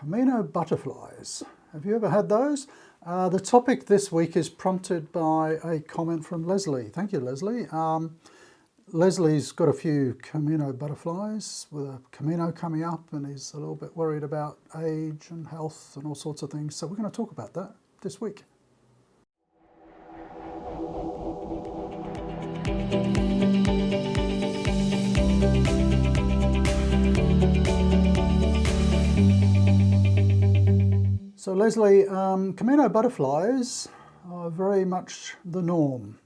Camino Butterflies. Have you ever had those? The topic this week is prompted by a comment from Leslie. Thank you, Leslie. Leslie's got a few Camino Butterflies with a Camino coming up, and he's a little bit worried about age and health and all sorts of things. So we're going to talk about that this week. So Leslie, Camino Butterflies are very much the norm.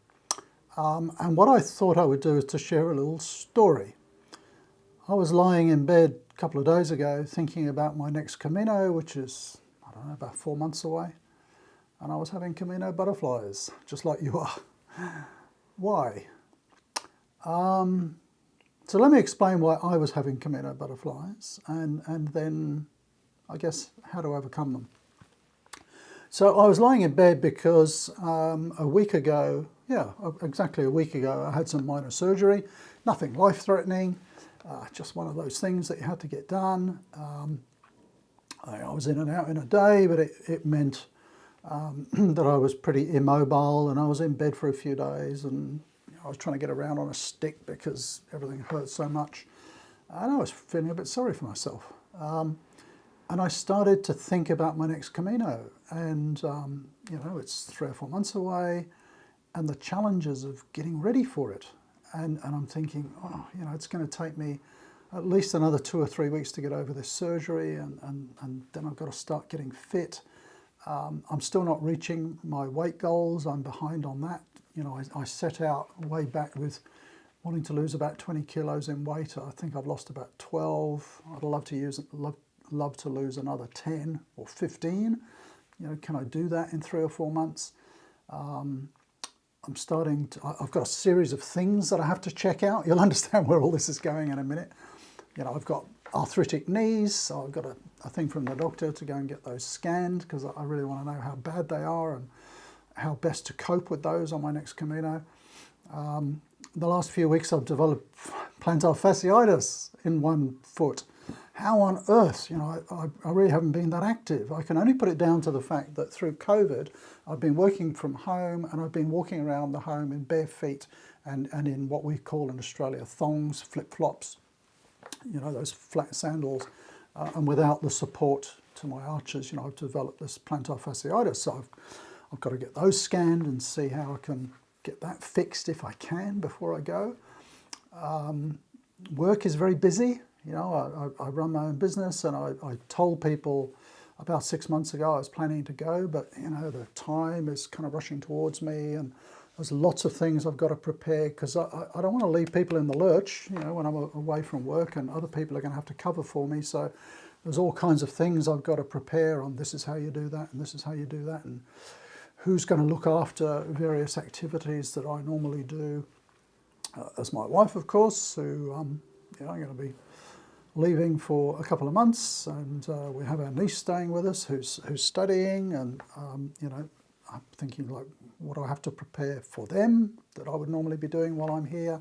And what I thought I would do is to share a little story. I was lying in bed a couple of days ago thinking about my next Camino, which is, I don't know, about 4 months away. And I was having Camino Butterflies, just like you are. Why? So let me explain why I was having Camino Butterflies and then, I guess, how to overcome them. So I was lying in bed because a week ago, exactly a week ago, I had some minor surgery, nothing life-threatening, just one of those things that you had to get done. I was in and out in a day, but it meant that I was pretty immobile, and I was in bed for a few days, and I was trying to get around on a stick because everything hurt so much. And I was feeling a bit sorry for myself. And I started to think about my next Camino, and it's 3 or 4 months away, and the challenges of getting ready for it. And I'm thinking, it's going to take me at least another 2 or 3 weeks to get over this surgery, and then I've got to start getting fit. I'm still not reaching my weight goals. I'm behind on that. I set out way back with wanting to lose about 20 kilos in weight. I think I've lost about 12. I'd love to lose another 10 or 15. Can I do that in 3 or 4 months? I've got a series of things that I have to check out. You'll understand where all this is going in a minute. I've got arthritic knees, so I've got a thing from the doctor to go and get those scanned because I really want to know how bad they are and how best to cope with those on my next Camino. The last few weeks I've developed plantar fasciitis in one foot. How on earth? I really haven't been that active. I can only put it down to the fact that through COVID, I've been working from home, and I've been walking around the home in bare feet and in what we call in Australia thongs, flip-flops, those flat sandals, and without the support to my arches, I've developed this plantar fasciitis. So I've got to get those scanned and see how I can get that fixed if I can before I go. Work is very busy. I run my own business, and I told people about 6 months ago I was planning to go, but the time is kind of rushing towards me, and there's lots of things I've got to prepare because I don't want to leave people in the lurch, when I'm away from work, and other people are going to have to cover for me. So there's all kinds of things I've got to prepare on. This is how you do that, and this is how you do that, and who's going to look after various activities that I normally do. As my wife, of course, who I'm going to be leaving for a couple of months, and we have our niece staying with us who's studying, and I'm thinking, like, what do I have to prepare for them that I would normally be doing while I'm here?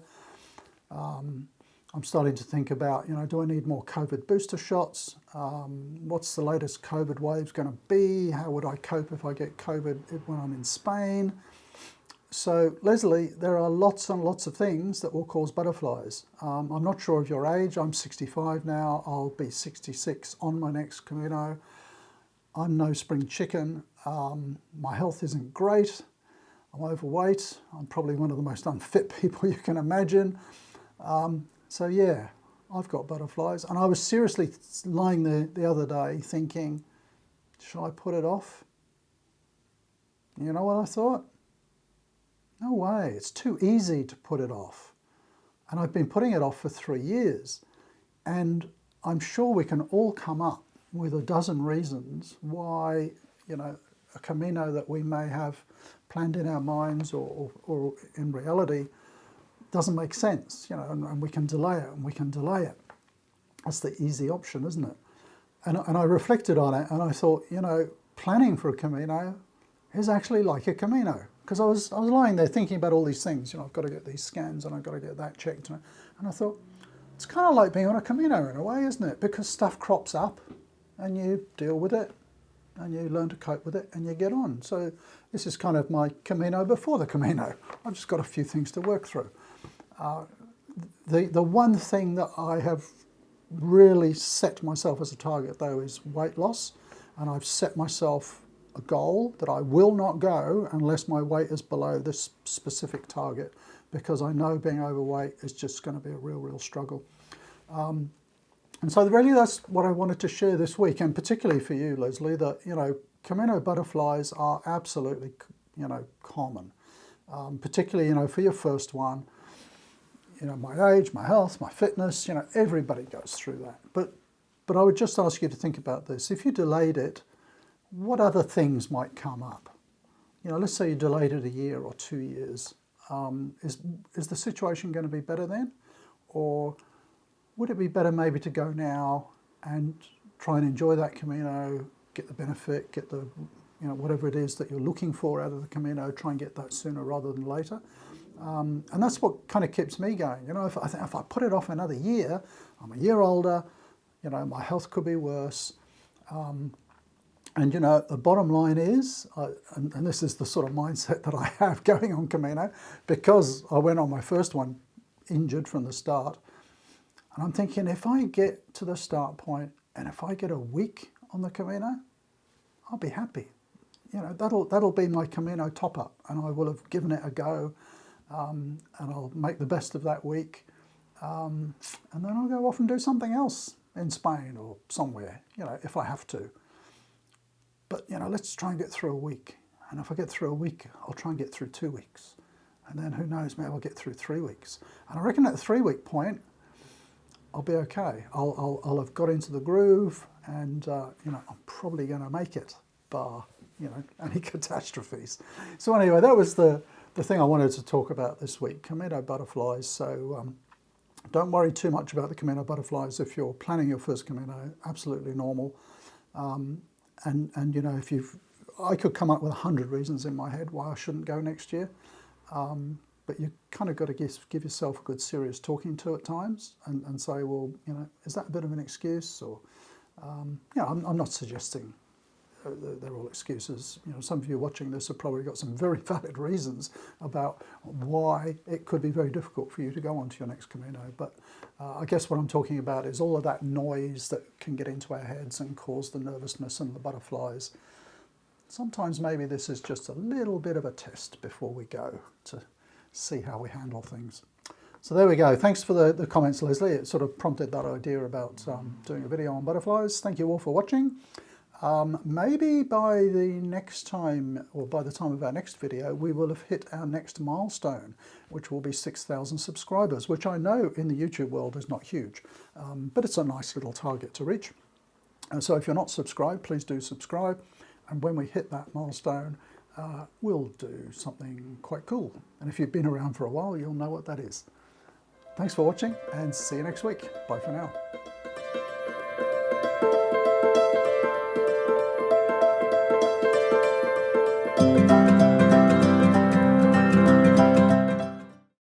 I'm starting to think about, do I need more COVID booster shots? What's the latest COVID wave going to be? How would I cope if I get COVID when I'm in Spain? So, Leslie, there are lots and lots of things that will cause butterflies. I'm not sure of your age. I'm 65 now. I'll be 66 on my next Camino. I'm no spring chicken. My health isn't great. I'm overweight. I'm probably one of the most unfit people you can imagine. So yeah, I've got butterflies. And I was seriously lying there the other day thinking, should I put it off? You know what I thought? No way, it's too easy to put it off. And I've been putting it off for 3 years. And I'm sure we can all come up with a dozen reasons why, a Camino that we may have planned in our minds or in reality doesn't make sense, and we can delay it and we can delay it. That's the easy option, isn't it? And I reflected on it, and I thought, planning for a Camino is actually like a Camino. Because I was lying there thinking about all these things. I've got to get these scans and I've got to get that checked. And I thought, it's kind of like being on a Camino in a way, isn't it? Because stuff crops up. and you deal with it, and you learn to cope with it, and you get on. So this is kind of my Camino before the Camino. I've just got a few things to work through. The one thing that I have really set myself as a target, though, is weight loss. And I've set myself a goal that I will not go unless my weight is below this specific target, because I know being overweight is just going to be a real struggle. And so really that's what I wanted to share this week, and particularly for you, Leslie, that, you know, Camino Butterflies are absolutely, you know, common. Particularly, you know, for your first one, you know, my age, my health, my fitness, you know, everybody goes through that. But I would just ask you to think about this. If you delayed it, what other things might come up? You know, let's say you delayed it a year or 2 years. Is the situation going to be better then? Or would it be better maybe to go now and try and enjoy that Camino, get the benefit, get the, you know, whatever it is that you're looking for out of the Camino, try and get that sooner rather than later? And that's what kind of keeps me going. You know, if I put it off another year, I'm a year older, you know, my health could be worse. And, you know, the bottom line is, and this is the sort of mindset that I have going on Camino, because I went on my first one injured from the start. And I'm thinking, if I get to the start point and if I get a week on the Camino, I'll be happy. You know, that'll be my Camino top up, and I will have given it a go, and I'll make the best of that week. And then I'll go off and do something else in Spain or somewhere, you know, if I have to. But, you know, let's try and get through a week. And if I get through a week, I'll try and get through 2 weeks. And then who knows, maybe I'll get through 3 weeks. And I reckon at the 3-week point, I'll be okay. I'll have got into the groove, and, you know, I'm probably going to make it, bar, you know, any catastrophes. So anyway, that was the thing I wanted to talk about this week, Camino Butterflies. So don't worry too much about the Camino Butterflies if you're planning your first Camino, absolutely normal. And you know, I could come up with 100 reasons in my head why I shouldn't go next year. But you kind of got to give yourself a good serious talking to at times, and say, well, you know, is that a bit of an excuse? Or, you know, I'm not suggesting they're all excuses. You know, some of you watching this have probably got some very valid reasons about why it could be very difficult for you to go on to your next Camino. But I guess what I'm talking about is all of that noise that can get into our heads and cause the nervousness and the butterflies. Sometimes maybe this is just a little bit of a test before we go to see how we handle things. So there we go. Thanks for the comments, Leslie. It sort of prompted that idea about doing a video on butterflies. Thank you all for watching. Maybe by the next time, or by the time of our next video, we will have hit our next milestone, which will be 6,000 subscribers, which I know in the YouTube world is not huge, but it's a nice little target to reach. So if you're not subscribed, please do subscribe. And when we hit that milestone, we'll do something quite cool. And if you've been around for a while, you'll know what that is. Thanks for watching, and see you next week. Bye for now.